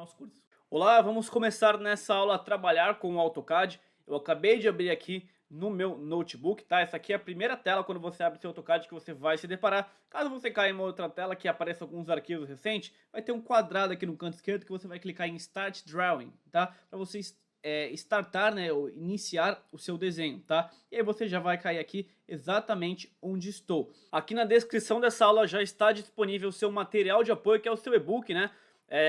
Nosso curso. Olá, vamos começar nessa aula a trabalhar com o AutoCAD. Eu acabei de abrir aqui no meu notebook, tá? Essa aqui é a primeira tela quando você abre seu AutoCAD que você vai se deparar. Caso você caia em uma outra tela que apareça alguns arquivos recentes, vai ter um quadrado aqui no canto esquerdo que você vai clicar em Start Drawing, tá? Para você startar, né, ou iniciar o seu desenho, tá? E aí você já vai cair aqui exatamente onde estou. Aqui na descrição dessa aula já está disponível o seu material de apoio, que é o seu e-book, né?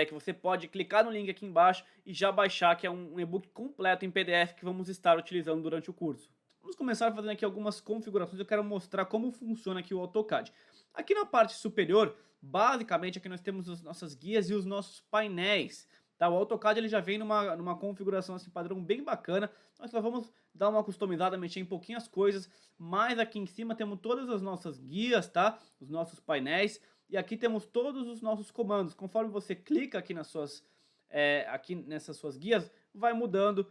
Que você pode clicar no link aqui embaixo e já baixar, que é um e-book completo em PDF que vamos estar utilizando durante o curso. Vamos começar fazendo aqui algumas configurações, eu quero mostrar como funciona aqui o AutoCAD. Aqui na parte superior, basicamente aqui nós temos as nossas guias e os nossos painéis. Tá? O AutoCAD ele já vem numa configuração assim, padrão bem bacana, nós só vamos dar uma customizada, mexer em pouquinhas coisas, mas aqui em cima temos todas as nossas guias, tá? Os nossos painéis. E aqui temos todos os nossos comandos. Conforme você clica aqui aqui nessas suas guias, vai mudando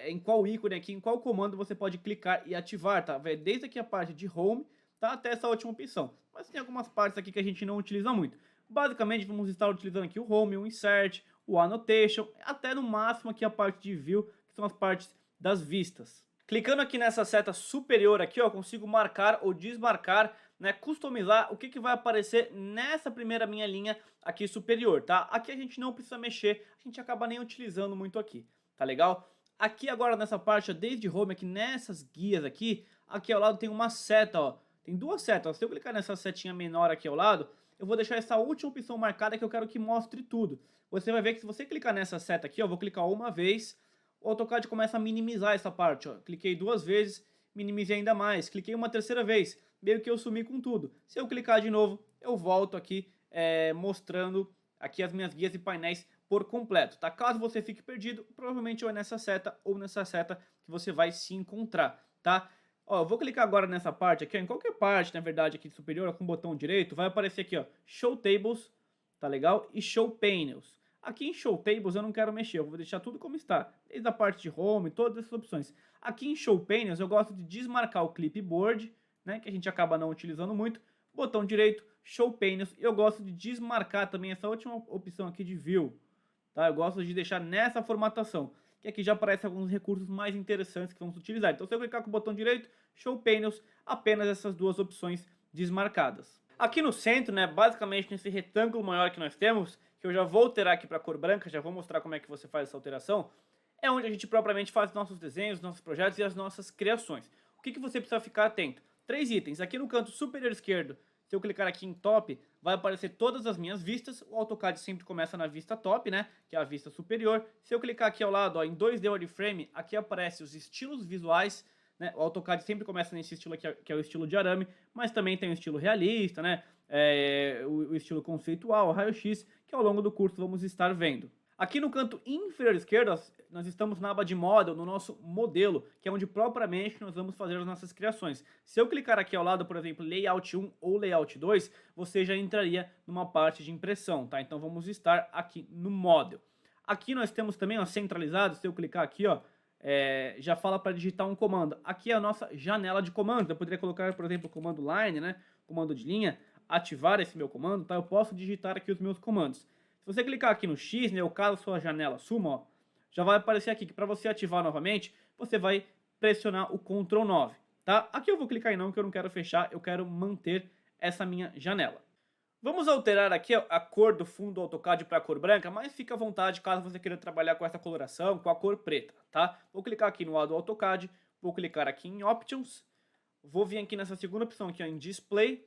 em qual ícone aqui, em qual comando você pode clicar e ativar, tá? Desde aqui a parte de Home, tá? Até essa última opção. Mas tem algumas partes aqui que a gente não utiliza muito. Basicamente, vamos estar utilizando aqui o Home, o Insert, o Annotation, até no máximo aqui a parte de View, que são as partes das vistas. Clicando aqui nessa seta superior aqui, ó, eu consigo marcar ou desmarcar, né, customizar o que vai aparecer nessa primeira minha linha aqui superior, tá? Aqui a gente não precisa mexer, a gente acaba nem utilizando muito aqui, tá legal? Aqui agora nessa parte, ó, desde Home, aqui nessas guias aqui ao lado tem uma seta, ó. Tem duas setas, ó. Se eu clicar nessa setinha menor aqui ao lado, eu vou deixar essa última opção marcada que eu quero que mostre tudo. Você vai ver que se você clicar nessa seta aqui, ó, eu vou clicar uma vez, o AutoCAD começa a minimizar essa parte, ó. Cliquei duas vezes, minimizei ainda mais. Cliquei uma terceira vez, meio que eu sumi com tudo. Se eu clicar de novo, eu volto aqui mostrando aqui as minhas guias e painéis por completo, tá? Caso você fique perdido, provavelmente ou é nessa seta ou nessa seta que você vai se encontrar, tá? Ó, eu vou clicar agora nessa parte aqui, ó, em qualquer parte, na verdade, aqui superior, ó, com o botão direito, vai aparecer aqui, ó, Show Tables, tá legal? E Show Panels. Aqui em Show Tables eu não quero mexer, eu vou deixar tudo como está, desde a parte de Home, todas essas opções. Aqui em Show Panels eu gosto de desmarcar o Clipboard, né, que a gente acaba não utilizando muito, botão direito, Show Panels, e eu gosto de desmarcar também essa última opção aqui de View, tá? Eu gosto de deixar nessa formatação, que aqui já aparecem alguns recursos mais interessantes que vamos utilizar. Então se eu clicar com o botão direito, Show Panels, apenas essas duas opções desmarcadas. Aqui no centro, né, basicamente nesse retângulo maior que nós temos, que eu já vou alterar aqui para cor branca, já vou mostrar como é que você faz essa alteração, é onde a gente propriamente faz nossos desenhos, nossos projetos e as nossas criações. O que você precisa ficar atento? 3 itens. Aqui no canto superior esquerdo, se eu clicar aqui em Top, vai aparecer todas as minhas vistas. O AutoCAD sempre começa na vista Top, né, que é a vista superior. Se eu clicar aqui ao lado, ó, em 2D Wireframe, aqui aparece os estilos visuais, né? O AutoCAD sempre começa nesse estilo aqui, que é o estilo de arame, mas também tem o estilo realista, né? O estilo conceitual, raio-x, que ao longo do curso vamos estar vendo. Aqui no canto inferior esquerdo, nós estamos na aba de Model, no nosso modelo, que é onde propriamente nós vamos fazer as nossas criações. Se eu clicar aqui ao lado, por exemplo, Layout 1 ou Layout 2, você já entraria numa parte de impressão, tá? Então vamos estar aqui no Model. Aqui nós temos também, ó, centralizado, se eu clicar aqui, ó, já fala para digitar um comando. Aqui é a nossa janela de comandos. Eu poderia colocar, por exemplo, o comando line, né? Comando de linha, ativar esse meu comando, tá? Eu posso digitar aqui os meus comandos. Se você clicar aqui no X, né, ou caso a sua janela suma, ó, já vai aparecer aqui que para você ativar novamente, você vai pressionar o Ctrl 9, tá? Aqui eu vou clicar em não, que eu não quero fechar, eu quero manter essa minha janela. Vamos alterar aqui a cor do fundo do AutoCAD para a cor branca, mas fica à vontade caso você queira trabalhar com essa coloração, com a cor preta, tá? Vou clicar aqui no lado do AutoCAD, vou clicar aqui em Options, vou vir aqui nessa segunda opção aqui, ó, em Display,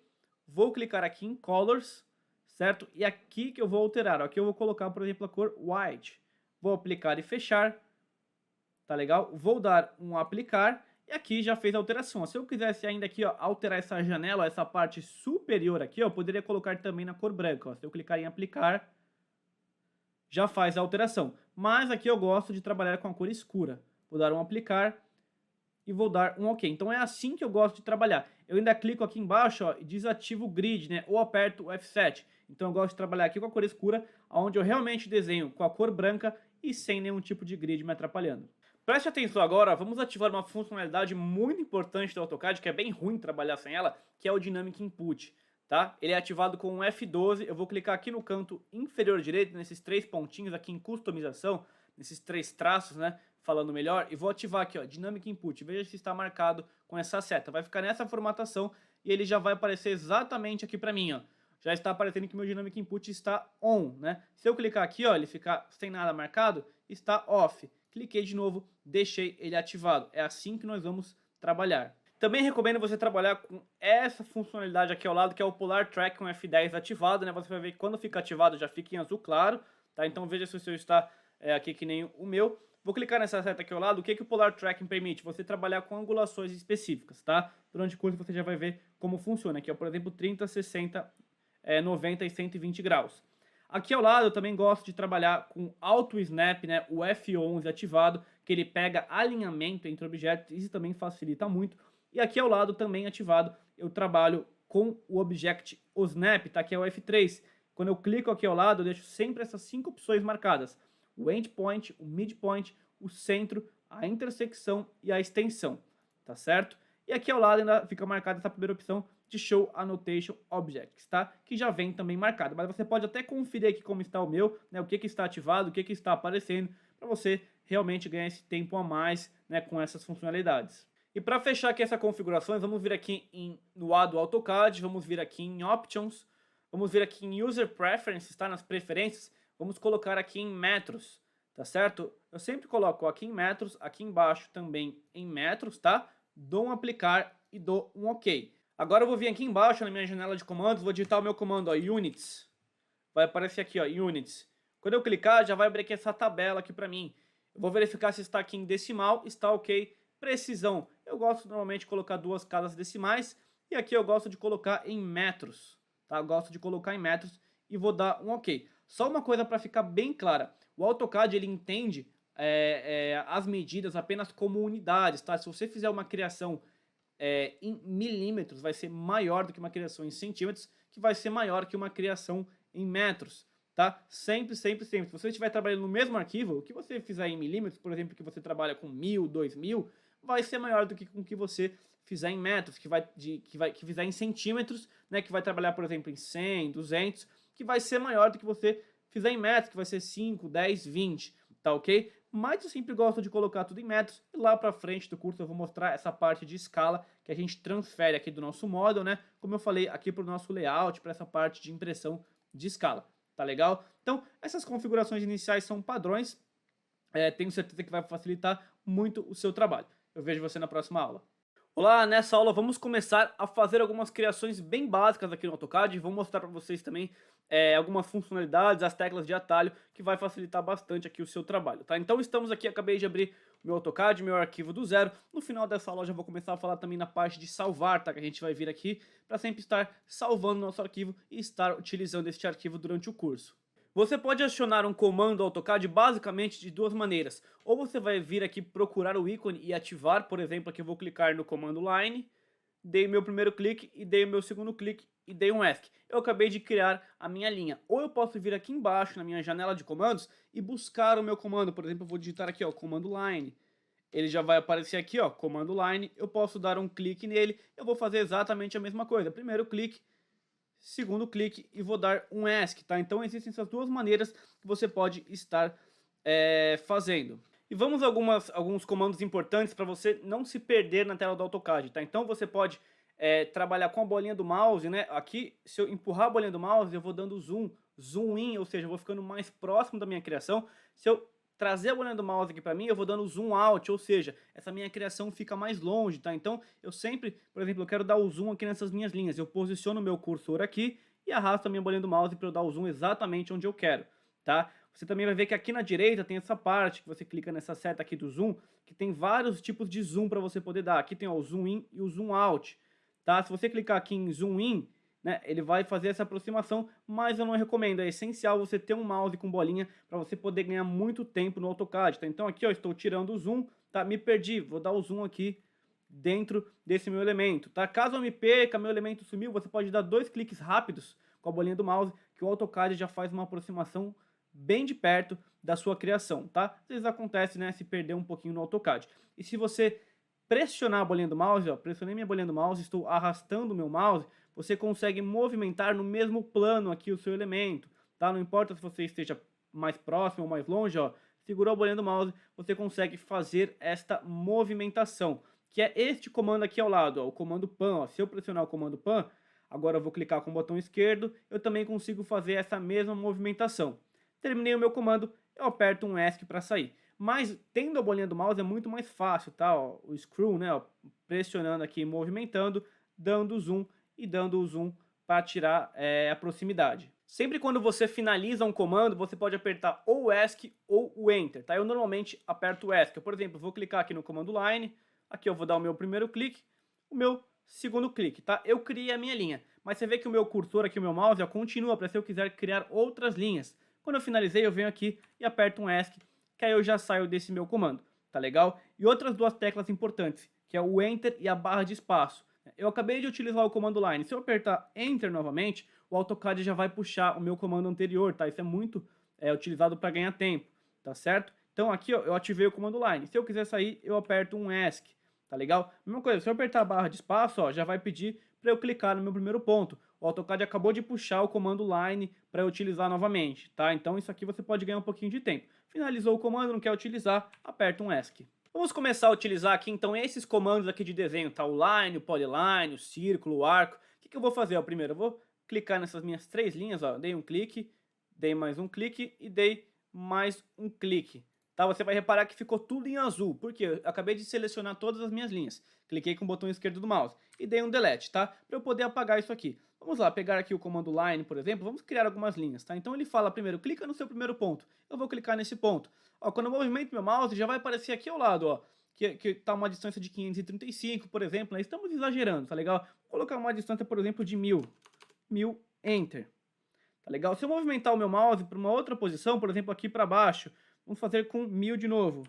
vou clicar aqui em Colors, certo? E aqui que eu vou alterar, ó, aqui eu vou colocar, por exemplo, a cor White. Vou aplicar e fechar, tá legal? Vou dar um aplicar e aqui já fez a alteração. Se eu quisesse ainda aqui, ó, alterar essa janela, essa parte superior aqui, ó, eu poderia colocar também na cor branca, ó. Se eu clicar em aplicar, já faz a alteração. Mas aqui eu gosto de trabalhar com a cor escura. Vou dar um aplicar e vou dar um OK. Então é assim que eu gosto de trabalhar. Eu ainda clico aqui embaixo, ó, e desativo o grid, né, ou aperto o F7. Então eu gosto de trabalhar aqui com a cor escura, onde eu realmente desenho com a cor branca e sem nenhum tipo de grid me atrapalhando. Preste atenção agora, vamos ativar uma funcionalidade muito importante do AutoCAD, que é bem ruim trabalhar sem ela, que é o Dynamic Input. tá? Ele é ativado com um F12, eu vou clicar aqui no canto inferior direito, nesses 3 pontinhos aqui em customização, nesses 3 traços, né, falando melhor, e vou ativar aqui, ó, Dynamic Input, veja se está marcado com essa seta, vai ficar nessa formatação e ele já vai aparecer exatamente aqui pra mim, ó. Já está aparecendo que meu Dynamic Input está on, né? Se eu clicar aqui, ó, ele ficar sem nada marcado, está off. Cliquei de novo, deixei ele ativado. É assim que nós vamos trabalhar. Também recomendo você trabalhar com essa funcionalidade aqui ao lado, que é o Polar Track com F10 ativado, né? Você vai ver que quando fica ativado já fica em azul claro, tá? Então veja se o seu está aqui que nem o meu. Vou clicar nessa seta aqui ao lado. O que o Polar Tracking permite? Você trabalhar com angulações específicas, tá? Durante o curso você já vai ver como funciona. Aqui, ó, por exemplo, 30, 60, 90 e 120 graus. Aqui ao lado eu também gosto de trabalhar com Auto Snap, né, o F11 ativado, que ele pega alinhamento entre objetos, isso também facilita muito. E aqui ao lado também ativado, eu trabalho com o Object Snap, tá, que é o F3. Quando eu clico aqui ao lado, eu deixo sempre essas 5 opções marcadas. O Endpoint, o Midpoint, o centro, a intersecção e a extensão, tá certo? E aqui ao lado ainda fica marcada essa primeira opção de Show Annotation Objects, tá? Que já vem também marcado, mas você pode até conferir aqui como está o meu, né? O que está ativado, o que está aparecendo, para você realmente ganhar esse tempo a mais, né? Com essas funcionalidades. E para fechar aqui essa configuração, vamos vir aqui no A do AutoCAD, vamos vir aqui em Options, vamos vir aqui em User Preferences, tá? Nas preferências, vamos colocar aqui em metros, tá certo? Eu sempre coloco aqui em metros, aqui embaixo também em metros, tá? Dou um aplicar e dou um OK. Agora eu vou vir aqui embaixo na minha janela de comandos, vou digitar o meu comando, ó, Units. Vai aparecer aqui, ó, Units. Quando eu clicar, já vai abrir aqui essa tabela aqui pra mim. Eu vou verificar se está aqui em decimal, está OK. Precisão, eu gosto normalmente de colocar 2 casas decimais. E aqui eu gosto de colocar em metros, tá? Eu gosto de colocar em metros e vou dar um OK. Só uma coisa para ficar bem clara. O AutoCAD, ele entende as medidas apenas como unidades, tá? Se você fizer uma criação em milímetros, vai ser maior do que uma criação em centímetros, que vai ser maior que uma criação em metros, tá? Sempre, sempre, sempre. Se você estiver trabalhando no mesmo arquivo, o que você fizer em milímetros, por exemplo, que você trabalha com 1000, 2000, vai ser maior do que com o que você fizer em metros, que fizer em centímetros, né? Que vai trabalhar, por exemplo, em 100, 200, que vai ser maior do que você fizer em metros, que vai ser 5, 10, 20, tá ok? Mas eu sempre gosto de colocar tudo em metros, e lá pra frente do curso eu vou mostrar essa parte de escala que a gente transfere aqui do nosso model, né? Como eu falei, aqui pro nosso layout, para essa parte de impressão de escala, tá legal? Então, essas configurações iniciais são padrões, tenho certeza que vai facilitar muito o seu trabalho. Eu vejo você na próxima aula. Olá, nessa aula vamos começar a fazer algumas criações bem básicas aqui no AutoCAD. Vou mostrar para vocês também algumas funcionalidades, as teclas de atalho, que vai facilitar bastante aqui o seu trabalho, tá? Então estamos aqui, acabei de abrir o meu AutoCAD, meu arquivo do zero. No final dessa aula já vou começar a falar também na parte de salvar, tá? Que a gente vai vir aqui para sempre estar salvando nosso arquivo e estar utilizando este arquivo durante o curso. Você pode acionar um comando AutoCAD basicamente de 2 maneiras. Ou você vai vir aqui procurar o ícone e ativar, por exemplo, aqui eu vou clicar no comando Line, dei o meu primeiro clique e dei o meu segundo clique e dei um ESC. Eu acabei de criar a minha linha. Ou eu posso vir aqui embaixo na minha janela de comandos e buscar o meu comando. Por exemplo, eu vou digitar aqui, ó, comando Line. Ele já vai aparecer aqui, ó, comando Line. Eu posso dar um clique nele. Eu vou fazer exatamente a mesma coisa. Primeiro clique, segundo clique e vou dar um ESC, tá? Então existem essas 2 maneiras que você pode estar fazendo. E vamos a alguns comandos importantes para você não se perder na tela do AutoCAD, tá? Então você pode trabalhar com a bolinha do mouse, né? Aqui, se eu empurrar a bolinha do mouse, eu vou dando zoom in, ou seja, eu vou ficando mais próximo da minha criação. Se eu trazer a bolinha do mouse aqui para mim, eu vou dando zoom out, ou seja, essa minha criação fica mais longe, tá? Então, eu sempre, por exemplo, eu quero dar o zoom aqui nessas minhas linhas. Eu posiciono o meu cursor aqui e arrasto a minha bolinha do mouse para eu dar o zoom exatamente onde eu quero, tá? Você também vai ver que aqui na direita tem essa parte, que você clica nessa seta aqui do zoom, que tem vários tipos de zoom para você poder dar. Aqui tem ó, o zoom in e o zoom out, tá? Se você clicar aqui em zoom in, né, ele vai fazer essa aproximação, mas eu não recomendo. É essencial você ter um mouse com bolinha para você poder ganhar muito tempo no AutoCAD, tá? Então aqui, ó, estou tirando o zoom, tá? Me perdi, vou dar o zoom aqui dentro desse meu elemento, tá? Caso eu me perca, meu elemento sumiu, você pode dar 2 cliques rápidos com a bolinha do mouse, que o AutoCAD já faz uma aproximação bem de perto da sua criação, tá? Às vezes acontece, né, se perder um pouquinho no AutoCAD. E se você pressionar a bolinha do mouse, ó, pressionei minha bolinha do mouse, estou arrastando o meu mouse, você consegue movimentar no mesmo plano aqui o seu elemento, tá? Não importa se você esteja mais próximo ou mais longe, ó, segurou a bolinha do mouse, você consegue fazer esta movimentação, que é este comando aqui ao lado, ó, o comando PAN, ó. Se eu pressionar o comando PAN, agora eu vou clicar com o botão esquerdo, eu também consigo fazer essa mesma movimentação. Terminei o meu comando, eu aperto um ESC para sair. Mas tendo a bolinha do mouse é muito mais fácil, tá? Ó, o screw, né? Ó, pressionando aqui, movimentando, dando zoom e dando o zoom para tirar a proximidade. Sempre quando você finaliza um comando, você pode apertar ou o ESC ou o Enter, tá? Eu normalmente aperto o ESC. Por exemplo, vou clicar aqui no comando Line, aqui eu vou dar o meu primeiro clique, o meu segundo clique, tá? Eu criei a minha linha, mas você vê que o meu cursor aqui, o meu mouse, ó, continua para se eu quiser criar outras linhas. Quando eu finalizei, eu venho aqui e aperto um ESC, que aí eu já saio desse meu comando, tá legal? E outras duas teclas importantes, que é o Enter e a barra de espaço. Eu acabei de utilizar o comando Line, se eu apertar Enter novamente, o AutoCAD já vai puxar o meu comando anterior, tá? Isso é muito utilizado para ganhar tempo, tá certo? Então aqui ó, eu ativei o comando Line, se eu quiser sair, eu aperto um ESC, tá legal? Mesma coisa, se eu apertar a barra de espaço, ó, já vai pedir para eu clicar no meu primeiro ponto. O AutoCAD acabou de puxar o comando Line para eu utilizar novamente, tá? Então isso aqui você pode ganhar um pouquinho de tempo. Finalizou o comando, não quer utilizar, aperta um ESC. Vamos começar a utilizar aqui então esses comandos aqui de desenho, tá? O Line, o Polyline, o Círculo, o Arco. O que eu vou fazer? Ó, primeiro eu vou clicar nessas minhas três linhas, ó, dei um clique, dei mais um clique e dei mais um clique. Tá? Você vai reparar que ficou tudo em azul, porque eu acabei de selecionar todas as minhas linhas. Cliquei com o botão esquerdo do mouse e dei um delete, tá? Para eu poder apagar isso aqui. Vamos lá, pegar aqui o comando Line, por exemplo, vamos criar algumas linhas, tá? Então ele fala primeiro, clica no seu primeiro ponto. Eu vou clicar nesse ponto. Ó, quando eu movimento meu mouse, já vai aparecer aqui ao lado, ó, que tá uma distância de 535, por exemplo, né? Estamos exagerando, tá legal? Vou colocar uma distância, por exemplo, de 1000. 1000, Enter. Tá legal? Se eu movimentar o meu mouse para uma outra posição, por exemplo, aqui para baixo, vamos fazer com 1000 de novo.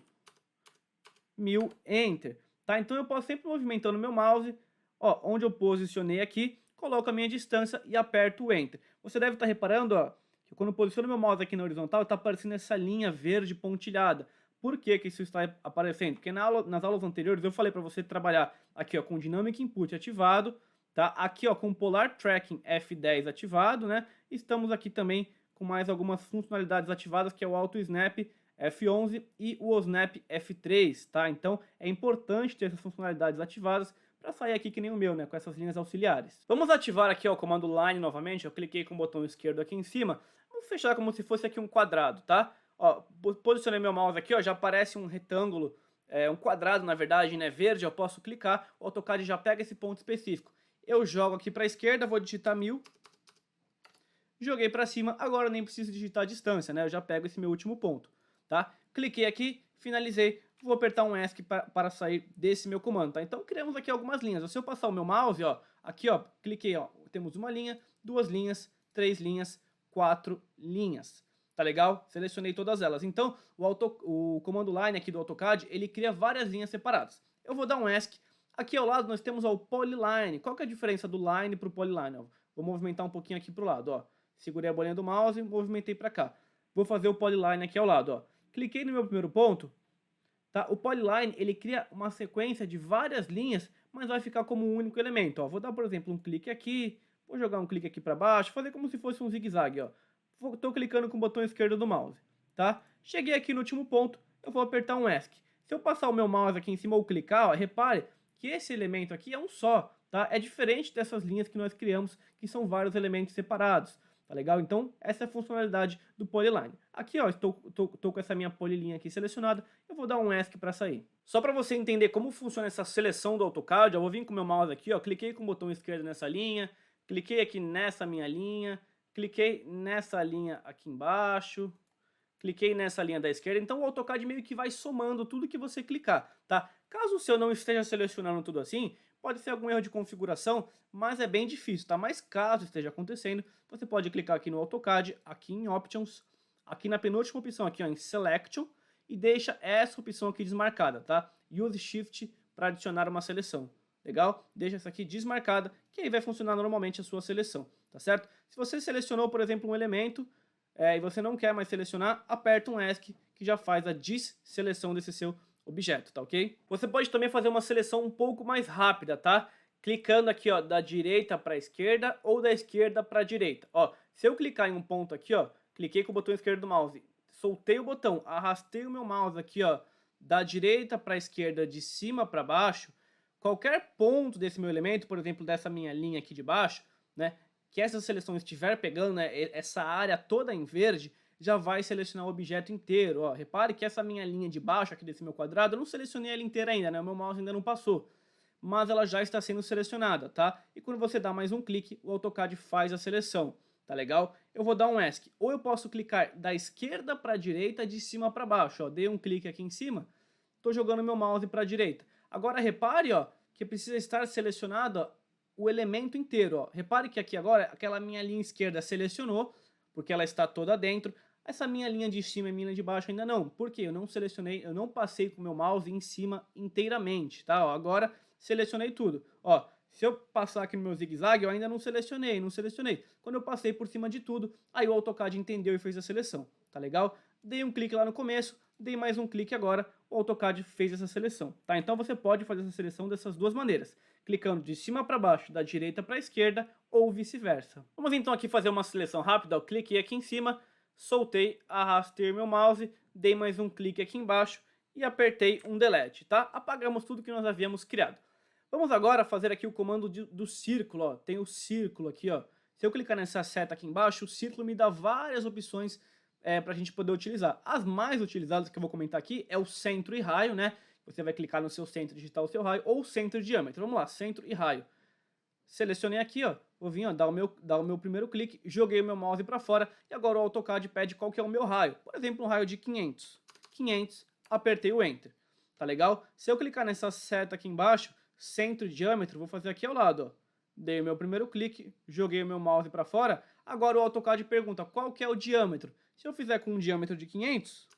1000, Enter. Tá? Então eu posso sempre movimentando o meu mouse, ó, onde eu posicionei aqui, coloco a minha distância e aperto o Enter. Você deve estar reparando, ó, que quando eu posiciono meu mouse aqui na horizontal, está aparecendo essa linha verde pontilhada. Por que que isso está aparecendo? Porque nas aulas anteriores eu falei para você trabalhar aqui ó, com Dynamic Input ativado, tá? Aqui ó, com Polar Tracking F10 ativado, né? Estamos aqui também com mais algumas funcionalidades ativadas, que é o Auto Snap F11 e o Snap F3, tá? Então é importante ter essas funcionalidades ativadas para sair aqui que nem o meu, né, com essas linhas auxiliares. Vamos ativar aqui ó, o comando Line novamente, eu cliquei com o botão esquerdo aqui em cima, vamos fechar como se fosse aqui um quadrado, tá? Ó, posicionei meu mouse aqui, ó, já aparece um retângulo, um quadrado na verdade, né, verde, eu posso clicar, o AutoCAD já pega esse ponto específico. Eu jogo aqui para a esquerda, vou digitar 1000, joguei para cima, agora eu nem preciso digitar a distância, né, eu já pego esse meu último ponto, tá? Cliquei aqui, finalizei, vou apertar um ESC para sair desse meu comando, tá? Então criamos aqui algumas linhas. Se eu passar o meu mouse, ó, aqui ó, cliquei, ó, temos uma linha, duas linhas, três linhas, quatro linhas. Tá legal? Selecionei todas elas. Então, o comando Line aqui do AutoCAD, ele cria várias linhas separadas. Eu vou dar um ESC. Aqui ao lado nós temos ó, o Polyline. Qual que é a diferença do Line para o Polyline? Ó, vou movimentar um pouquinho aqui pro lado, ó. Segurei a bolinha do mouse e movimentei para cá. Vou fazer o Polyline aqui ao lado, ó. Cliquei no meu primeiro ponto. Tá? O Polyline, ele cria uma sequência de várias linhas, mas vai ficar como um único elemento. Ó. Vou dar, por exemplo, um clique aqui, vou jogar um clique aqui para baixo, fazer como se fosse um zigue-zague. Estou clicando com o botão esquerdo do mouse. Tá? Cheguei aqui no último ponto, eu vou apertar um ESC. Se eu passar o meu mouse aqui em cima ou clicar, ó, repare que esse elemento aqui é um só. Tá? É diferente dessas linhas que nós criamos, que são vários elementos separados. Tá legal? Então, essa é a funcionalidade do Polyline. Aqui, ó, estou com essa minha polylinha aqui selecionada, eu vou dar um ESC para sair. Só para você entender como funciona essa seleção do AutoCAD, eu vou vir com o meu mouse aqui, ó, cliquei com o botão esquerdo nessa linha, cliquei aqui nessa minha linha, cliquei nessa linha aqui embaixo, cliquei nessa linha da esquerda, então o AutoCAD meio que vai somando tudo que você clicar, tá? Caso o seu não esteja selecionando tudo assim, pode ser algum erro de configuração, mas é bem difícil, tá? Mas caso esteja acontecendo, você pode clicar aqui no AutoCAD, aqui em Options, aqui na penúltima opção, aqui ó, em Selection, e deixa essa opção aqui desmarcada, tá? Use Shift para adicionar uma seleção, legal? Deixa essa aqui desmarcada, que aí vai funcionar normalmente a sua seleção, tá certo? Se você selecionou, por exemplo, um elemento, e você não quer mais selecionar, aperta um ESC, que já faz a desseleção desse seu objeto, tá ok? Você pode também fazer uma seleção um pouco mais rápida, tá? clicando aqui, ó, da direita para a esquerda ou da esquerda para a direita. Ó, se eu clicar em um ponto aqui, ó, cliquei com o botão esquerdo do mouse, soltei o botão, arrastei o meu mouse aqui, ó, da direita para a esquerda, de cima para baixo, qualquer ponto desse meu elemento, por exemplo, dessa minha linha aqui de baixo, né, que essa seleção estiver pegando, né, essa área toda em verde, já vai selecionar o objeto inteiro. Ó, repare que essa minha linha de baixo aqui desse meu quadrado, eu não selecionei ela inteira ainda, né, o meu mouse ainda não passou, mas ela já está sendo selecionada, tá? E quando você dá mais um clique, o AutoCAD faz a seleção, tá legal? Eu vou dar um ESC, ou eu posso clicar da esquerda para a direita, de cima para baixo, ó, dei um clique aqui em cima, estou jogando meu mouse para a direita. Agora repare, ó, que precisa estar selecionado, ó, o elemento inteiro, ó. Repare que aqui agora, aquela minha linha esquerda selecionou, porque ela está toda dentro. Essa minha linha de cima e minha linha de baixo ainda não. Por quê? Eu não selecionei, eu não passei com o meu mouse em cima inteiramente, tá? Ó, agora selecionei tudo. Ó, se eu passar aqui no meu zigue-zague, eu ainda não selecionei. Quando eu passei por cima de tudo, aí o AutoCAD entendeu e fez a seleção, tá legal? Dei um clique lá no começo, dei mais um clique agora, o AutoCAD fez essa seleção, tá? Então você pode fazer essa seleção dessas duas maneiras, clicando de cima para baixo, da direita para a esquerda, ou vice-versa. Vamos então aqui fazer uma seleção rápida. Eu cliquei aqui em cima, soltei, arrastei meu mouse, dei mais um clique aqui embaixo e apertei um delete, tá? Apagamos tudo que nós havíamos criado. Vamos agora fazer aqui o comando do círculo, ó. Tem o círculo aqui, ó. Se eu clicar nessa seta aqui embaixo, o círculo me dá várias opções para a gente poder utilizar. As mais utilizadas que eu vou comentar aqui é o centro e raio, né? Você vai clicar no seu centro e digitar o seu raio, ou centro e diâmetro. Vamos lá, centro e raio. Selecionei aqui, ó, vou vir, ó, dar o meu primeiro clique, joguei o meu mouse para fora e agora o AutoCAD pede qual que é o meu raio. Por exemplo, um raio de 500. 500, apertei o Enter. Tá legal? Se eu clicar nessa seta aqui embaixo, centro e diâmetro, vou fazer aqui ao lado, ó. Dei o meu primeiro clique, joguei o meu mouse para fora, agora o AutoCAD pergunta qual que é o diâmetro. Se eu fizer com um diâmetro de 500,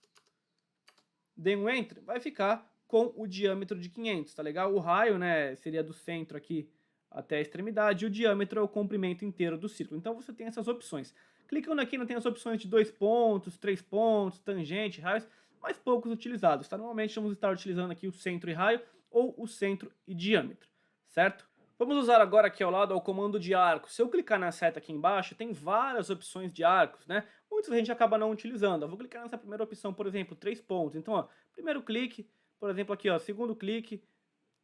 dei um Enter, vai ficar com o diâmetro de 500, tá legal? O raio, né, seria do centro aqui até a extremidade, e o diâmetro é o comprimento inteiro do círculo. Então você tem essas opções. Clicando aqui, não tem as opções de 2 pontos, 3 pontos, tangente, raios, mas poucos utilizados, tá? Normalmente vamos estar utilizando aqui o centro e raio ou o centro e diâmetro, certo? Vamos usar agora aqui ao lado o comando de arco. Se eu clicar na seta aqui embaixo, tem várias opções de arcos, né? Muitos a gente acaba não utilizando. Eu vou clicar nessa primeira opção, por exemplo, 3 pontos. Então, ó, primeiro clique, por exemplo, aqui, ó, segundo clique,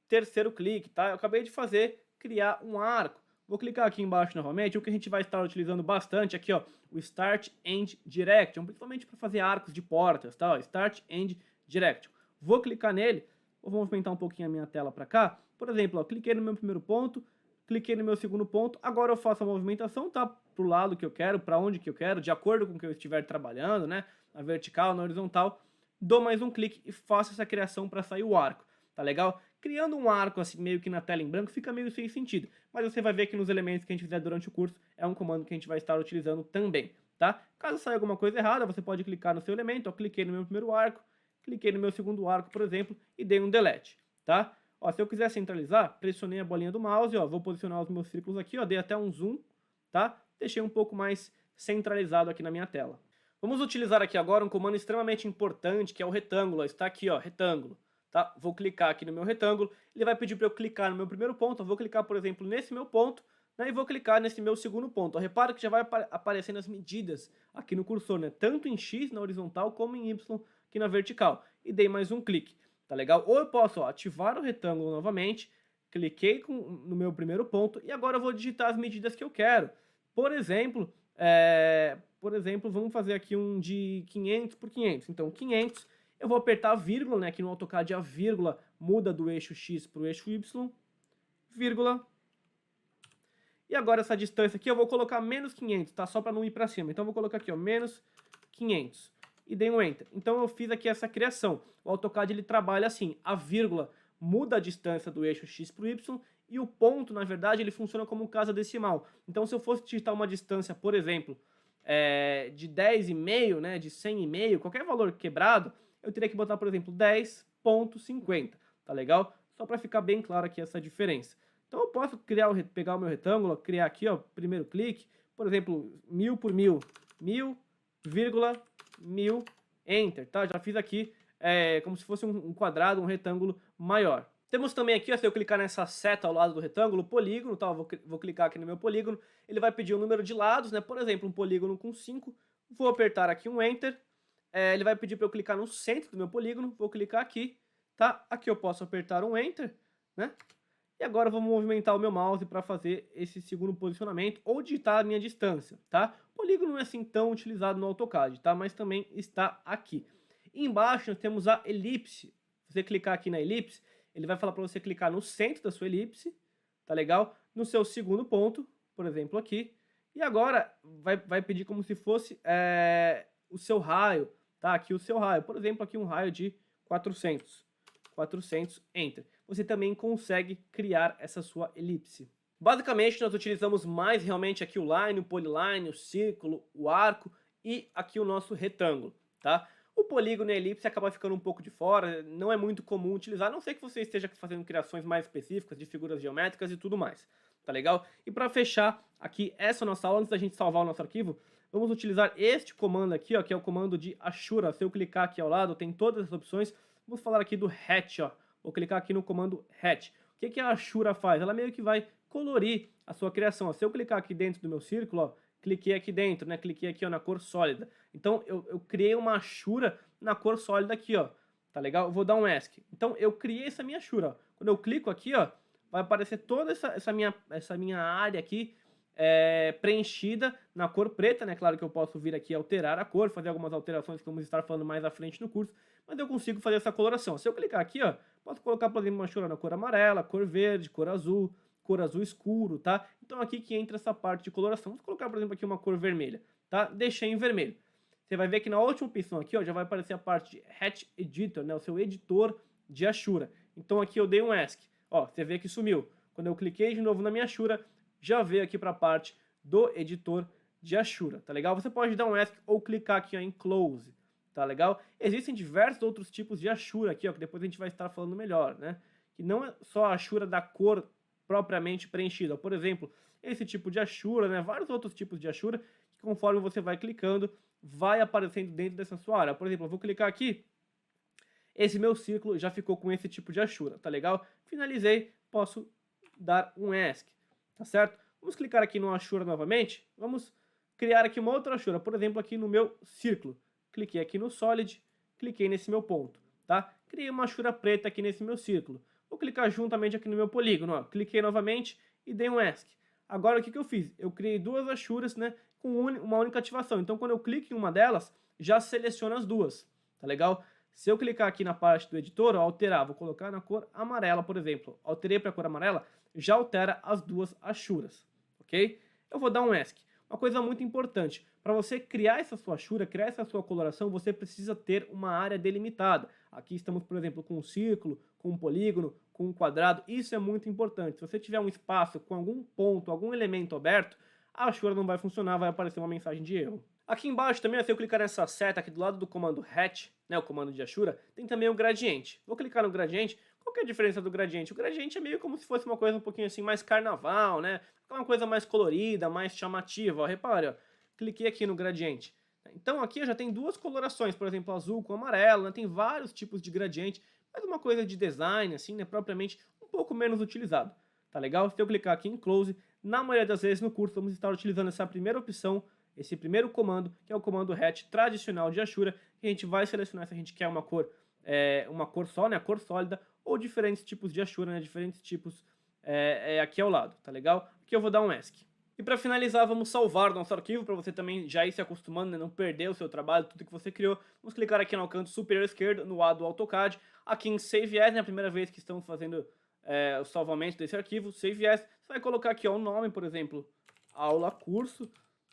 terceiro clique, tá? Eu acabei de fazer, criar um arco. Vou clicar aqui embaixo novamente, o que a gente vai estar utilizando bastante aqui, ó, o Start End Direction, principalmente para fazer arcos de portas, tá? Ó, Start End Direction. Vou clicar nele, vou movimentar um pouquinho a minha tela para cá. Por exemplo, ó, cliquei no meu primeiro ponto, cliquei no meu segundo ponto, agora eu faço a movimentação, tá? Pro lado que eu quero, para onde que eu quero, de acordo com o que eu estiver trabalhando, né? Na vertical, na horizontal. Dou mais um clique e faço essa criação para sair o arco, tá legal? Criando um arco assim meio que na tela em branco fica meio sem sentido, mas você vai ver que nos elementos que a gente fizer durante o curso é um comando que a gente vai estar utilizando também, tá? Caso saia alguma coisa errada, você pode clicar no seu elemento, ó, cliquei no meu primeiro arco, cliquei no meu segundo arco, por exemplo, e dei um delete, tá? Ó, se eu quiser centralizar, pressionei a bolinha do mouse, ó, vou posicionar os meus círculos aqui, ó, dei até um zoom, tá? Deixei um pouco mais centralizado aqui na minha tela. Vamos utilizar aqui agora um comando extremamente importante, que é o retângulo, ó, está aqui, ó, retângulo. Tá? Vou clicar aqui no meu retângulo, ele vai pedir para eu clicar no meu primeiro ponto, eu vou clicar, por exemplo, nesse meu ponto, né, e vou clicar nesse meu segundo ponto. Repara que já vai aparecendo as medidas aqui no cursor, né, tanto em X na horizontal como em Y aqui na vertical. E dei mais um clique, tá legal? Ou eu posso, ó, ativar o retângulo novamente, cliquei no meu primeiro ponto e agora eu vou digitar as medidas que eu quero. Por exemplo, vamos fazer aqui um de 500 por 500. Então, 500... eu vou apertar a vírgula, né? Aqui no AutoCAD a vírgula muda do eixo X para o eixo Y, vírgula. E agora essa distância aqui eu vou colocar menos 500, tá? Só para não ir para cima. Então eu vou colocar aqui, ó, menos 500. E dei um Enter. Então eu fiz aqui essa criação. O AutoCAD ele trabalha assim, a vírgula muda a distância do eixo X para o Y e o ponto, na verdade, ele funciona como casa decimal. Então se eu fosse digitar uma distância, por exemplo, de 10,5, né? De 100,5, qualquer valor quebrado, eu teria que botar, por exemplo, 10,50, tá legal? Só para ficar bem claro aqui essa diferença. Então eu posso pegar o meu retângulo, criar aqui, ó, primeiro clique, por exemplo, 1000 por 1000, 1000, 1000, Enter, tá? Já fiz aqui como se fosse um quadrado, um retângulo maior. Temos também aqui, ó, se eu clicar nessa seta ao lado do retângulo, polígono, tá? Vou clicar aqui no meu polígono, ele vai pedir o número de lados, né? Por exemplo, um polígono com 5, vou apertar aqui um Enter, ele vai pedir para eu clicar no centro do meu polígono, vou clicar aqui, tá? Aqui eu posso apertar um Enter, né? E agora eu vou movimentar o meu mouse para fazer esse segundo posicionamento ou digitar a minha distância, tá? O polígono não é assim tão utilizado no AutoCAD, tá? Mas também está aqui. E embaixo nós temos a elipse. Se você clicar aqui na elipse, ele vai falar para você clicar no centro da sua elipse, tá legal? No seu segundo ponto, por exemplo aqui. E agora vai pedir como se fosse o seu raio, tá? Aqui o seu raio. Por exemplo, aqui um raio de 400. 400, Enter. Você também consegue criar essa sua elipse. Basicamente, nós utilizamos mais realmente aqui o line, o polyline, o círculo, o arco e aqui o nosso retângulo, tá? O polígono e a elipse acaba ficando um pouco de fora, não é muito comum utilizar, a não ser que você esteja fazendo criações mais específicas de figuras geométricas e tudo mais, tá legal? E para fechar aqui essa nossa aula, antes da gente salvar o nosso arquivo, vamos utilizar este comando aqui, ó, que é o comando de Ashura. Se eu clicar aqui ao lado, tem todas as opções. Vamos falar aqui do Hatch, ó. Vou clicar aqui no comando Hatch. O que a Ashura faz? Ela meio que vai colorir a sua criação. Ó. Se eu clicar aqui dentro do meu círculo, ó, cliquei aqui dentro, né? Cliquei aqui ó, na cor sólida. Então eu criei uma Ashura na cor sólida aqui, ó. Tá legal? Eu vou dar um ESC. Então eu criei essa minha Ashura. Ó. Quando eu clico aqui, ó, vai aparecer toda essa minha área aqui preenchida na cor preta, né? Claro que eu posso vir aqui alterar a cor, fazer algumas alterações que vamos estar falando mais à frente no curso, mas eu consigo fazer essa coloração. Se eu clicar aqui, ó, posso colocar, por exemplo, uma Ashura na cor amarela, cor verde, cor azul escuro, tá? Então aqui que entra essa parte de coloração. Vou colocar, por exemplo, aqui uma cor vermelha, tá? Deixei em vermelho. Você vai ver que na última opção aqui, ó, já vai aparecer a parte de Hatch Editor, né? O seu editor de Ashura. Então aqui eu dei um ESC. Ó, você vê que sumiu. Quando eu cliquei de novo na minha Ashura, já veio aqui para a parte do editor de Ashura, tá legal? Você pode dar um ESC ou clicar aqui ó, em Close, tá legal? Existem diversos outros tipos de Ashura aqui, ó, que depois a gente vai estar falando melhor, né? Que não é só a Ashura da cor propriamente preenchida. Por exemplo, esse tipo de Ashura, né? Vários outros tipos de Ashura que conforme você vai clicando, vai aparecendo dentro dessa sua área. Por exemplo, eu vou clicar aqui, esse meu círculo já ficou com esse tipo de Ashura, tá legal? Finalizei, posso dar um ESC, tá certo? Vamos clicar aqui no Ashura novamente, vamos criar aqui uma outra Ashura, por exemplo, aqui no meu círculo. Cliquei aqui no Solid, cliquei nesse meu ponto, tá? Criei uma Ashura preta aqui nesse meu círculo. Vou clicar juntamente aqui no meu polígono, ó. Cliquei novamente e dei um ESC. Agora o que eu fiz? Eu criei duas Ashuras, né, com uma única ativação. Então quando eu clico em uma delas, já seleciona as duas, tá legal? Se eu clicar aqui na parte do editor, ó, alterar, vou colocar na cor amarela, por exemplo. Alterei para a cor amarela, já altera as duas Ashuras, ok? Eu vou dar um ESC. Uma coisa muito importante, para você criar essa sua Ashura, criar essa sua coloração, você precisa ter uma área delimitada. Aqui estamos, por exemplo, com um círculo, com um polígono, com um quadrado. Isso é muito importante. Se você tiver um espaço com algum ponto, algum elemento aberto, a Ashura não vai funcionar, vai aparecer uma mensagem de erro. Aqui embaixo também, se eu clicar nessa seta aqui do lado do comando Hatch, né, o comando de Ashura, tem também o gradiente. Vou clicar no gradiente. Qual que é a diferença do gradiente? O gradiente é meio como se fosse uma coisa um pouquinho assim mais carnaval, né? Uma coisa mais colorida, mais chamativa. Ó, repare, ó, cliquei aqui no gradiente. Então aqui já tem duas colorações, por exemplo, azul com amarelo, né? Tem vários tipos de gradiente, mas uma coisa de design, assim, né, propriamente um pouco menos utilizado. Tá legal? Se eu clicar aqui em Close, na maioria das vezes no curso vamos estar utilizando essa primeira opção, esse primeiro comando, que é o comando Hatch tradicional de Ashura, que a gente vai selecionar se a gente quer uma cor só, né, a cor sólida, ou diferentes tipos de Ashura, né, diferentes tipos aqui ao lado, tá legal? Aqui eu vou dar um ESC. E para finalizar, vamos salvar nosso arquivo, para você também já ir se acostumando, né, não perder o seu trabalho, tudo que você criou. Vamos clicar aqui no canto superior esquerdo, no A do AutoCAD, aqui em Save As, né, a primeira vez que estamos fazendo o salvamento desse arquivo, Save As, você vai colocar aqui ó, o nome, por exemplo, aula curso,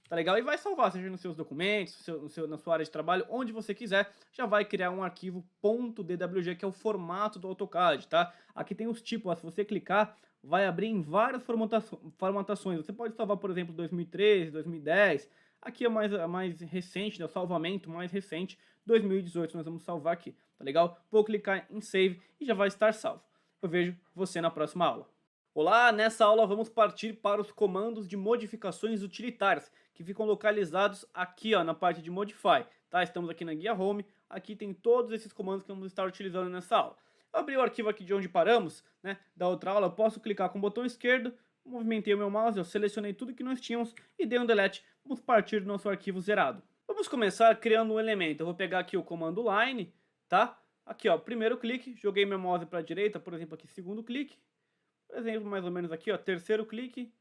tá legal? E vai salvar, seja nos seus documentos, na sua área de trabalho, onde você quiser, já vai criar um arquivo .dwg, que é o formato do AutoCAD, tá? Aqui tem os tipos, ó, se você clicar, vai abrir em várias formatações. Você pode salvar, por exemplo, 2013, 2010, aqui é mais recente, né, o salvamento mais recente, 2018 nós vamos salvar aqui, tá legal? Vou clicar em Save e já vai estar salvo. Eu vejo você na próxima aula. Olá, nessa aula vamos partir para os comandos de modificações utilitárias, que ficam localizados aqui ó, na parte de Modify, tá? Estamos aqui na guia Home, aqui tem todos esses comandos que vamos estar utilizando nessa aula. Eu abri o arquivo aqui de onde paramos, né, da outra aula, eu posso clicar com o botão esquerdo, movimentei o meu mouse, eu selecionei tudo que nós tínhamos e dei um delete. Vamos partir do nosso arquivo zerado. Vamos começar criando um elemento. Eu vou pegar aqui o comando line, tá? Aqui, ó, primeiro clique, joguei meu mouse para a direita, por exemplo, aqui segundo clique. Por exemplo, mais ou menos aqui, ó, terceiro clique,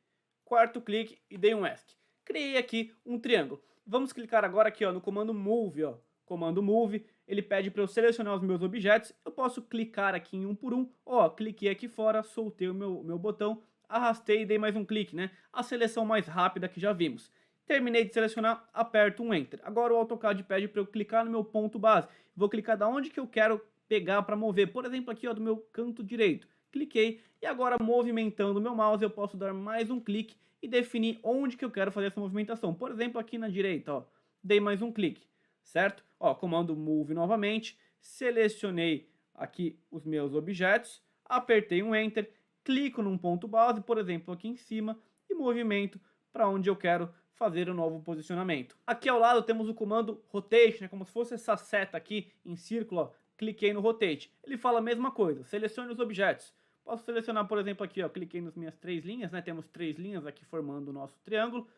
quarto clique e dei um ESC. Criei aqui um triângulo. Vamos clicar agora aqui, ó, no comando move, ó. Comando move, ele pede para eu selecionar os meus objetos. Eu posso clicar aqui em um por um. Ó, cliquei aqui fora, soltei o meu botão, arrastei e dei mais um clique, né? A seleção mais rápida que já vimos. Terminei de selecionar, aperto um Enter. Agora o AutoCAD pede para eu clicar no meu ponto base. Vou clicar da onde que eu quero pegar para mover. Por exemplo, aqui, ó, do meu canto direito. Cliquei e agora movimentando o meu mouse eu posso dar mais um clique e definir onde que eu quero fazer essa movimentação. Por exemplo, aqui na direita, ó, dei mais um clique, certo? Ó, comando Move novamente, selecionei aqui os meus objetos, apertei um Enter, clico num ponto base, por exemplo, aqui em cima, e movimento para onde eu quero fazer o novo posicionamento. Aqui ao lado temos o comando Rotate, né, como se fosse essa seta aqui em círculo, ó, cliquei no Rotate. Ele fala a mesma coisa, selecione os objetos. Posso selecionar, por exemplo, aqui, ó, cliquei nas minhas 3 linhas, né? Temos 3 linhas aqui formando o nosso triângulo.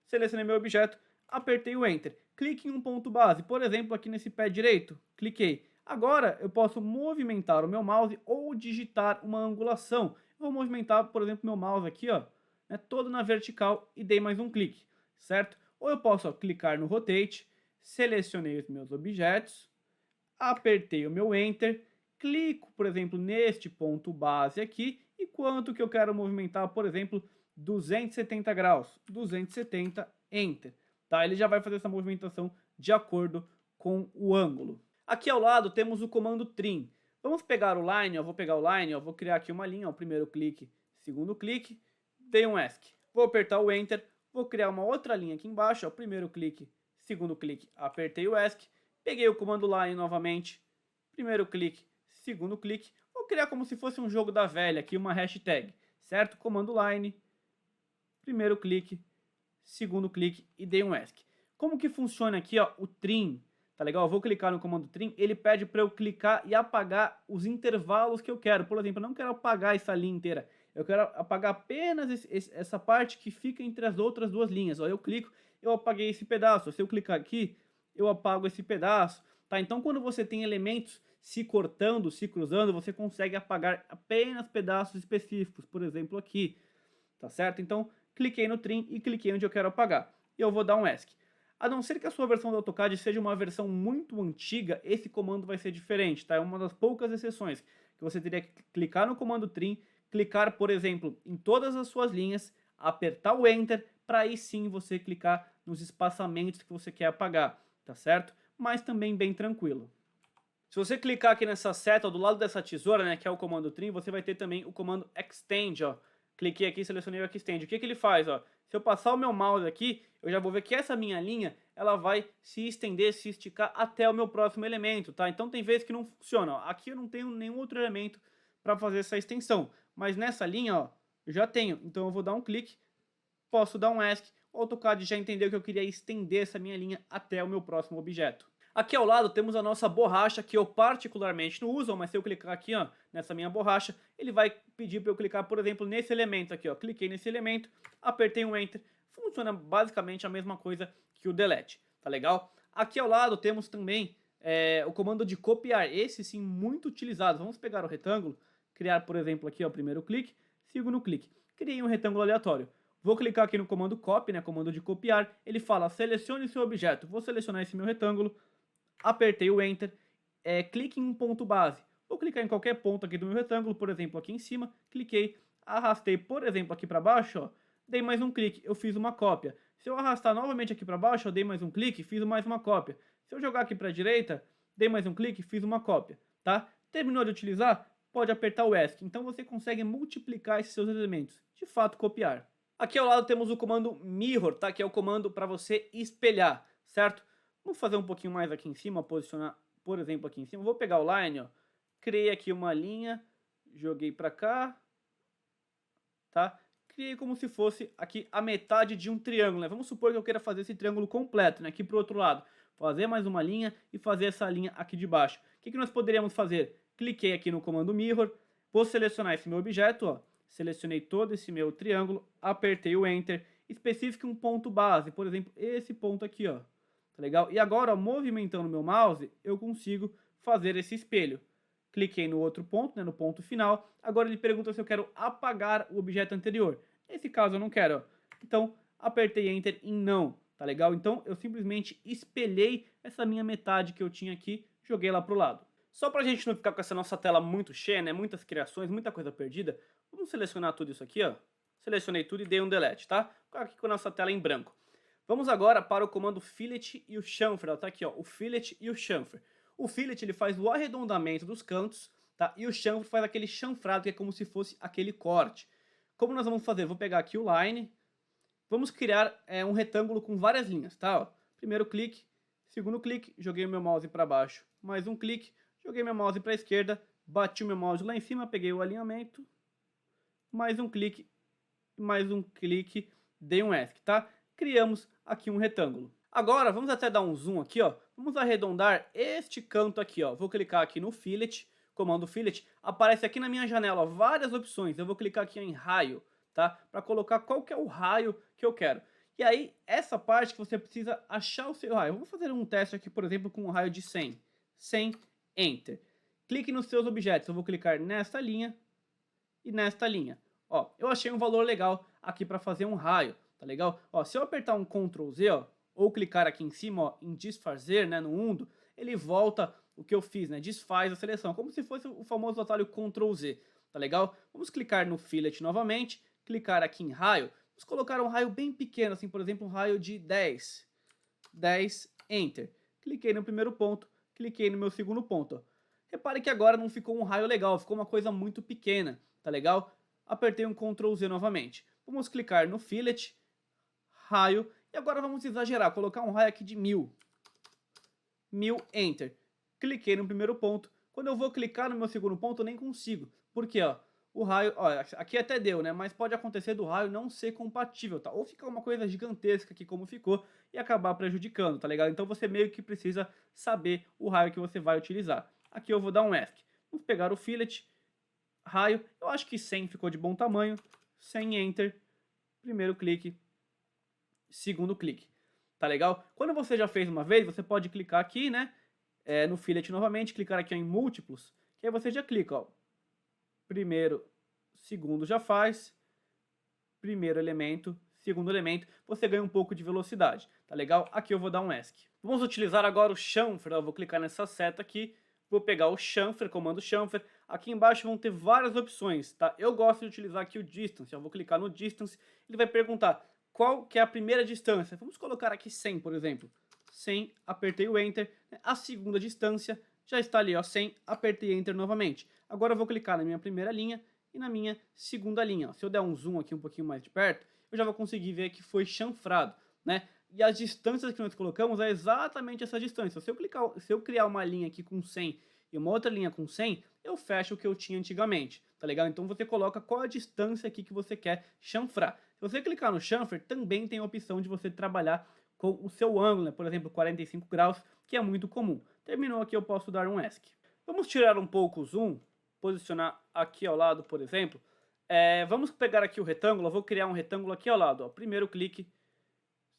Selecionei meu objeto, apertei o Enter. Clique em um ponto base, por exemplo, aqui nesse pé direito. Cliquei. Agora eu posso movimentar o meu mouse ou digitar uma angulação. Eu vou movimentar, por exemplo, meu mouse aqui, ó, né, todo na vertical e dei mais um clique, certo? Ou eu posso, ó, clicar no Rotate, selecionei os meus objetos, apertei o meu Enter, clico, por exemplo, neste ponto base aqui, e quanto que eu quero movimentar, por exemplo, 270 graus, 270, Enter. Tá? Ele já vai fazer essa movimentação de acordo com o ângulo. Aqui ao lado temos o comando Trim. Vamos pegar o Line, ó, vou pegar o Line, ó, vou criar aqui uma linha, ó, primeiro clique, segundo clique, dei um ESC. Vou apertar o Enter, vou criar uma outra linha aqui embaixo, ó, primeiro clique, segundo clique, apertei o ESC, peguei o comando Line novamente, primeiro clique, segundo clique, vou criar como se fosse um jogo da velha aqui, uma hashtag, certo? Comando Line, primeiro clique, segundo clique e dei um ESC. Como que funciona aqui, ó, o Trim? Tá legal? Eu vou clicar no comando Trim, ele pede para eu clicar e apagar os intervalos que eu quero. Por exemplo, eu não quero apagar essa linha inteira, eu quero apagar apenas essa parte que fica entre as outras duas linhas. Ó, eu clico, eu apaguei esse pedaço. Se eu clicar aqui, eu apago esse pedaço. Tá? Então, quando você tem elementos se cortando, se cruzando, você consegue apagar apenas pedaços específicos. Por exemplo, aqui. Tá certo? Então, cliquei no Trim e cliquei onde eu quero apagar. E eu vou dar um ESC. A não ser que a sua versão do AutoCAD seja uma versão muito antiga, esse comando vai ser diferente, tá? É uma das poucas exceções que você teria que clicar no comando Trim, clicar, por exemplo, em todas as suas linhas, apertar o Enter, para aí sim você clicar nos espaçamentos que você quer apagar, tá certo? Mas também bem tranquilo. Se você clicar aqui nessa seta, ó, do lado dessa tesoura, né, que é o comando Trim, você vai ter também o comando Extend, ó. Cliquei aqui, selecionei o Extend. O que que ele faz, ó? Se eu passar o meu mouse aqui, eu já vou ver que essa minha linha, ela vai se estender, se esticar até o meu próximo elemento, tá? Então tem vezes que não funciona, ó. Aqui eu não tenho nenhum outro elemento para fazer essa extensão, mas nessa linha, ó, eu já tenho. Então eu vou dar um clique, posso dar um ESC, o AutoCAD já entendeu que eu queria estender essa minha linha até o meu próximo objeto. Aqui ao lado temos a nossa borracha, que eu particularmente não uso, mas se eu clicar aqui, ó, nessa minha borracha, ele vai pedir para eu clicar, por exemplo, nesse elemento aqui, ó. Cliquei nesse elemento, apertei um Enter, funciona basicamente a mesma coisa que o Delete, tá legal? Aqui ao lado temos também o comando de copiar, esse sim muito utilizado. Vamos pegar o retângulo, criar, por exemplo, aqui, ó, primeiro clique, segundo clique. Criei um retângulo aleatório. Vou clicar aqui no comando Copy, né, comando de copiar, ele fala, selecione seu objeto. Vou selecionar esse meu retângulo, apertei o Enter, clique em um ponto base. Vou clicar em qualquer ponto aqui do meu retângulo, por exemplo, aqui em cima, cliquei, arrastei, por exemplo, aqui para baixo, ó, dei mais um clique, eu fiz uma cópia. Se eu arrastar novamente aqui para baixo, eu dei mais um clique, fiz mais uma cópia. Se eu jogar aqui para a direita, dei mais um clique, fiz uma cópia, tá? Terminou de utilizar? Pode apertar o ESC. Então você consegue multiplicar esses seus elementos, de fato copiar. Aqui ao lado temos o comando Mirror, tá? Que é o comando para você espelhar, certo? Vamos fazer um pouquinho mais aqui em cima, posicionar, por exemplo, aqui em cima. Vou pegar o Line, ó, criei aqui uma linha, joguei para cá, tá? Criei como se fosse aqui a metade de um triângulo, né? Vamos supor que eu queira fazer esse triângulo completo, né? Aqui para o outro lado. Fazer mais uma linha e fazer essa linha aqui de baixo. O que que nós poderíamos fazer? cliquei aqui no comando Mirror, vou selecionar esse meu objeto, ó, selecionei todo esse meu triângulo, apertei o Enter, especifique um ponto base, por exemplo, esse ponto aqui, ó, tá legal? E agora, ó, movimentando o meu mouse, eu consigo fazer esse espelho. Cliquei no outro ponto, né, no ponto final, agora ele pergunta se eu quero apagar o objeto anterior. Nesse caso eu não quero, ó. Então apertei Enter em não, tá legal? Então eu simplesmente espelhei essa minha metade que eu tinha aqui, joguei lá pro lado. Só pra gente não ficar com essa nossa tela muito cheia, né, muitas criações, muita coisa perdida, vamos selecionar tudo isso aqui, ó. Selecionei tudo e dei um delete, tá? Vou ficar aqui com a nossa tela em branco. Vamos agora para o comando fillet e o chamfer, ó, tá aqui, ó, o fillet e o chamfer. O fillet ele faz o arredondamento dos cantos, tá? E o chamfer faz aquele chanfrado que é como se fosse aquele corte. Como nós vamos fazer? Vou pegar aqui o line, vamos criar um retângulo com várias linhas, tá? Ó, primeiro clique, segundo clique, joguei o meu mouse para baixo, mais um clique, joguei meu mouse para a esquerda, bati o meu mouse lá em cima, peguei o alinhamento, mais um clique, dei um ESC, tá? Criamos aqui um retângulo. Agora, vamos até dar um zoom aqui, ó. Vamos arredondar este canto aqui, ó. Vou clicar aqui no fillet, comando fillet. Aparece aqui na minha janela, ó, várias opções. Eu vou clicar aqui em raio, tá? Para colocar qual que é o raio que eu quero. E aí, essa parte que você precisa achar o seu raio. Eu vou fazer um teste aqui, por exemplo, com um raio de 100. 100, Enter. Clique nos seus objetos. Eu vou clicar nesta linha e nesta linha. Ó, eu achei um valor legal aqui para fazer um raio, tá legal? Ó, se eu apertar um Ctrl Z, ó, ou clicar aqui em cima, ó, em desfazer, né, no undo, ele volta o que eu fiz, né, desfaz a seleção, como se fosse o famoso atalho Ctrl Z, tá legal? Vamos clicar no fillet novamente, clicar aqui em raio, vamos colocar um raio bem pequeno, assim, por exemplo, um raio de 10, 10, Enter. Cliquei no primeiro ponto, cliquei no meu segundo ponto, ó. Repare que agora não ficou um raio legal, ficou uma coisa muito pequena, tá legal? Apertei um Ctrl Z novamente. Vamos clicar no fillet, raio, e agora vamos exagerar, colocar um raio aqui de 1000. 1000, Enter. Cliquei no primeiro ponto. Quando eu vou clicar no meu segundo ponto, eu nem consigo. Por quê, ó? O raio, ó, aqui até deu, né? Mas pode acontecer do raio não ser compatível, tá? Ou ficar uma coisa gigantesca aqui como ficou e acabar prejudicando, tá legal? Então você meio que precisa saber o raio que você vai utilizar. Aqui eu vou dar um ESC. Vamos pegar o fillet, raio, eu acho que 100 ficou de bom tamanho. 100, Enter. Primeiro clique, segundo clique. Tá legal? Quando você já fez uma vez, você pode clicar aqui, né? No fillet novamente, clicar aqui em múltiplos, que aí você já clica, ó. Primeiro, segundo já faz. Primeiro elemento, segundo elemento, você ganha um pouco de velocidade, tá legal? Aqui eu vou dar um ESC. Vamos utilizar agora o chamfer, ó. Eu vou clicar nessa seta aqui, vou pegar o chamfer, comando chamfer. Aqui embaixo vão ter várias opções, tá? Eu gosto de utilizar aqui o distance, eu vou clicar no distance, ele vai perguntar qual que é a primeira distância. Vamos colocar aqui 100, por exemplo. 100, apertei o Enter. A segunda distância já está ali, ó, 100, apertei Enter novamente. Agora eu vou clicar na minha primeira linha e na minha segunda linha. Ó. Se eu der um zoom aqui um pouquinho mais de perto, eu já vou conseguir ver que foi chanfrado, né? E as distâncias que nós colocamos é exatamente essa distância. Se eu criar uma linha aqui com 100 e uma outra linha com 100, eu fecho o que eu tinha antigamente, tá legal? Então você coloca qual a distância aqui que você quer chanfrar. Se você clicar no chamfer, também tem a opção de você trabalhar com o seu ângulo, né? Por exemplo, 45 graus, que é muito comum. Terminou aqui, eu posso dar um ESC. Vamos tirar um pouco o zoom, posicionar aqui ao lado, por exemplo. Vamos pegar aqui o retângulo, eu vou criar um retângulo aqui ao lado. Ó. Primeiro clique,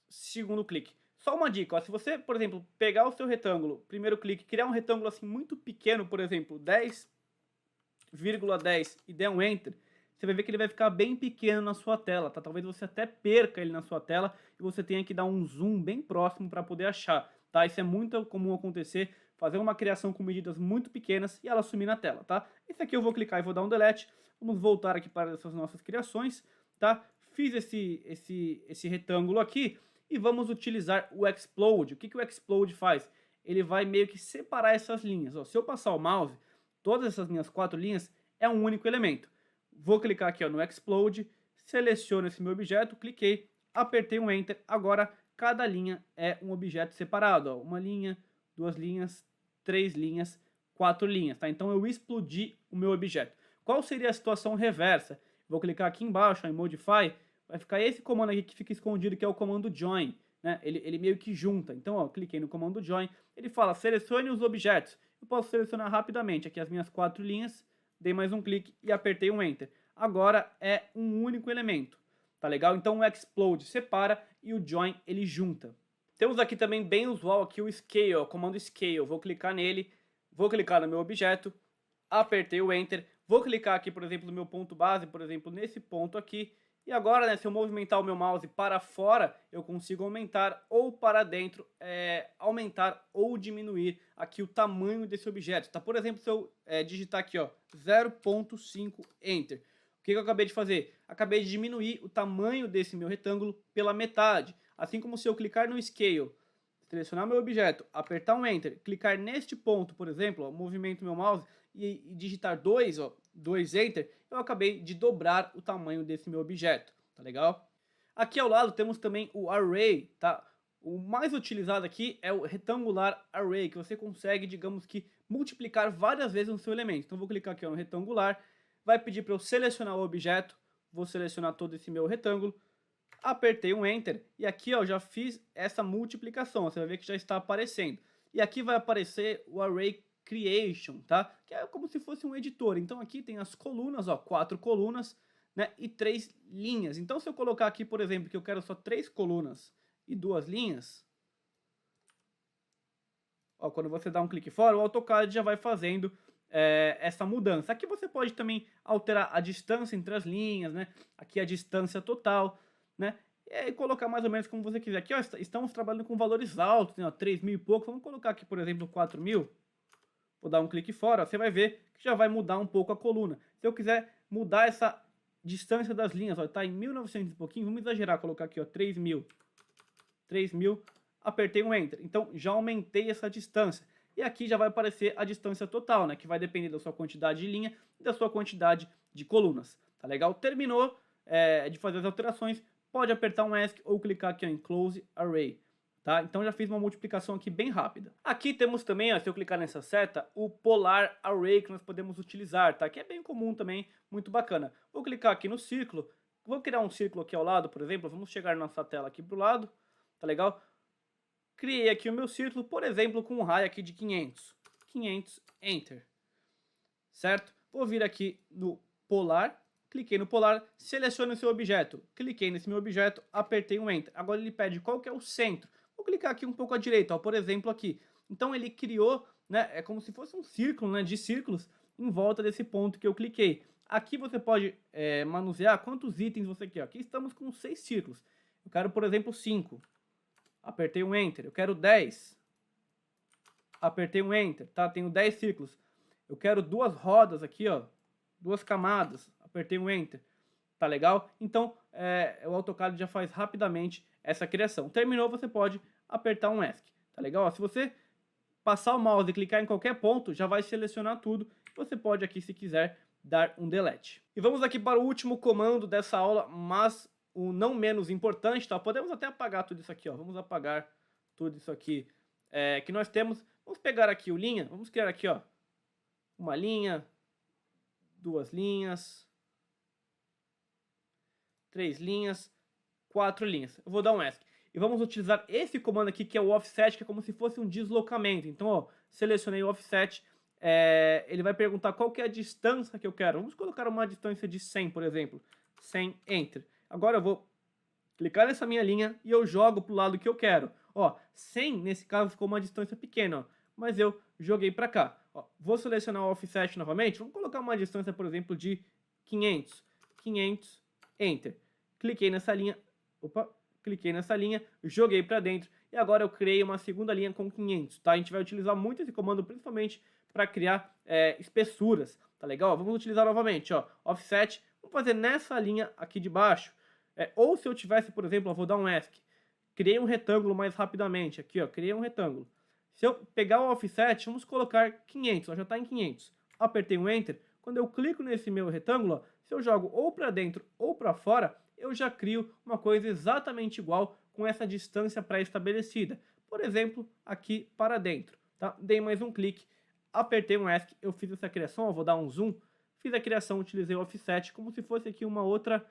segundo clique. Só uma dica, ó, se você, por exemplo, pegar o seu retângulo, primeiro clique, criar um retângulo assim muito pequeno, por exemplo, 10,10 e der um Enter, você vai ver que ele vai ficar bem pequeno na sua tela, tá? Talvez você até perca ele na sua tela e você tenha que dar um zoom bem próximo para poder achar, tá? Isso é muito comum acontecer, fazer uma criação com medidas muito pequenas e ela sumir na tela, tá? Esse aqui eu vou clicar e vou dar um delete. Vamos voltar aqui para essas nossas criações, tá? Fiz esse retângulo aqui e vamos utilizar o Explode. O que o Explode faz? Ele vai meio que separar essas linhas. Ó, se eu passar o mouse, todas essas minhas 4 linhas é um único elemento. Vou clicar aqui ó, no Explode, seleciono esse meu objeto, cliquei, apertei um Enter. Agora, cada linha é um objeto separado. Ó, uma linha, 2 linhas, 3 linhas, 4 linhas. Tá? Então, eu explodi o meu objeto. Qual seria a situação reversa? Vou clicar aqui embaixo ó, em Modify. Vai ficar esse comando aqui que fica escondido, que é o comando Join. Né? Ele meio que junta. Então, ó, cliquei no comando Join. Ele fala, selecione os objetos. eu posso selecionar rapidamente aqui as minhas 4 linhas, dei mais um clique e apertei um Enter. Agora é um único elemento, tá legal? Então o Explode separa e o Join ele junta. Temos aqui também bem usual aqui o Scale, o comando Scale. Vou clicar nele, vou clicar no meu objeto, apertei o Enter, vou clicar aqui, por exemplo, no meu ponto base, por exemplo, nesse ponto aqui, e agora, né, se eu movimentar o meu mouse para fora, eu consigo aumentar ou para dentro, aumentar ou diminuir aqui o tamanho desse objeto. Tá? Por exemplo, se eu digitar aqui, ó, 0.5 Enter, o que eu acabei de fazer? Acabei de diminuir o tamanho desse meu retângulo pela metade. Assim como se eu clicar no Scale, selecionar meu objeto, apertar um Enter, clicar neste ponto, por exemplo, ó, movimento meu mouse e digitar 2 Enter, eu acabei de dobrar o tamanho desse meu objeto, tá legal? Aqui ao lado temos também o Array, tá? O mais utilizado aqui é o Retangular Array, que você consegue, digamos que, multiplicar várias vezes no seu elemento. Então vou clicar aqui ó, no retangular, vai pedir para eu selecionar o objeto, vou selecionar todo esse meu retângulo, apertei um Enter e aqui ó, já fiz essa multiplicação, você vai ver que já está aparecendo. E aqui vai aparecer o Array Creation, tá? Que é como se fosse um editor. Então aqui tem as colunas, ó, 4 colunas, né, e 3 linhas. Então se eu colocar aqui, por exemplo, que eu quero só 3 colunas e 2 linhas, ó, quando você dá um clique fora, o AutoCAD já vai fazendo essa mudança. Aqui você pode também alterar a distância entre as linhas, né? Aqui a distância total, né? E aí colocar mais ou menos como você quiser. Aqui ó, estamos trabalhando com valores altos, né? 3.000 e pouco. Vamos colocar aqui, por exemplo, 4.000. Vou dar um clique fora, ó, você vai ver que já vai mudar um pouco a coluna. Se eu quiser mudar essa distância das linhas, ó, tá em 1900 e pouquinho, vamos exagerar, colocar aqui ó, 3.000. 3.000, apertei um Enter. Então já aumentei essa distância. E aqui já vai aparecer a distância total, né? Que vai depender da sua quantidade de linha e da sua quantidade de colunas. Tá legal? Terminou de fazer as alterações, pode apertar um ESC ou clicar aqui ó, em Close Array. Tá? Então já fiz uma multiplicação aqui bem rápida. Aqui temos também, ó, se eu clicar nessa seta, o Polar Array que nós podemos utilizar, tá? Que é bem comum também, muito bacana. Vou clicar aqui no círculo, vou criar um círculo aqui ao lado, por exemplo, vamos chegar nossa tela aqui pro lado, tá legal? Criei aqui o meu círculo, por exemplo, com um raio aqui de 500. 500, Enter. Certo? Vou vir aqui no Polar, cliquei no Polar, seleciono o seu objeto. Cliquei nesse meu objeto, apertei um Enter. Agora ele pede qual que é o centro. Vou clicar aqui um pouco à direita, ó, por exemplo aqui. Então ele criou, né, é como se fosse um círculo, né, de círculos em volta desse ponto que eu cliquei. Aqui você pode manusear quantos itens você quer. Aqui estamos com 6 círculos. Eu quero, por exemplo, 5. Apertei um Enter. Eu quero 10. Apertei um Enter. Tá? Tenho 10 círculos. Eu quero 2 rodas aqui, ó. 2 camadas. Apertei um Enter. Tá legal? Então, o AutoCAD já faz rapidamente essa criação. Terminou, você pode apertar um ESC. Tá legal? Ó, se você passar o mouse e clicar em qualquer ponto, já vai selecionar tudo. Você pode aqui, se quiser, dar um Delete. E vamos aqui para o último comando dessa aula, mas o não menos importante, tá? Podemos até apagar tudo isso aqui, ó. Vamos apagar tudo isso aqui que nós temos. Vamos pegar aqui o linha, vamos criar aqui, ó, uma linha, 2 linhas, 3 linhas, 4 linhas. Eu vou dar um ESC. E vamos utilizar esse comando aqui, que é o Offset, que é como se fosse um deslocamento. Então, ó, selecionei o Offset, ele vai perguntar qual que é a distância que eu quero. Vamos colocar uma distância de 100, por exemplo. 100, Enter. Agora eu vou clicar nessa minha linha e eu jogo para o lado que eu quero. Ó, 100, nesse caso, ficou uma distância pequena, ó, mas eu joguei para cá. Ó, vou selecionar o Offset novamente. Vamos colocar uma distância, por exemplo, de 500. 500, Enter. Cliquei nessa linha. Opa, cliquei nessa linha, joguei para dentro. E agora eu criei uma segunda linha com 500, tá? A gente vai utilizar muito esse comando, principalmente para criar espessuras, tá legal? Vamos utilizar novamente, ó, Offset. Vamos fazer nessa linha aqui de baixo. Ou se eu tivesse, por exemplo, eu vou dar um ESC. Criei um retângulo mais rapidamente. Aqui, ó, criei um retângulo. Se eu pegar o Offset, vamos colocar 500, ó, já está em 500. Apertei um Enter. Quando eu clico nesse meu retângulo, ó, se eu jogo ou para dentro ou para fora, eu já crio uma coisa exatamente igual com essa distância pré-estabelecida. Por exemplo, aqui para dentro. Tá? Dei mais um clique, apertei um ESC, eu fiz essa criação, ó, vou dar um zoom. Fiz a criação, utilizei o Offset como se fosse aqui uma outra,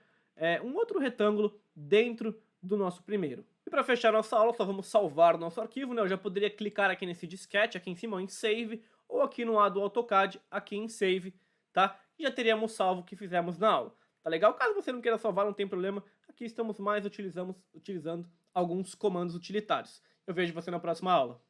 um outro retângulo dentro do nosso primeiro. E para fechar nossa aula, só vamos salvar o nosso arquivo, né? Eu já poderia clicar aqui nesse disquete, aqui em cima, ó, em Save, ou aqui no lado do AutoCAD, aqui em Save, tá? E já teríamos salvo o que fizemos na aula. Tá legal? Caso você não queira salvar, não tem problema. Aqui estamos mais utilizando alguns comandos utilitários. Eu vejo você na próxima aula.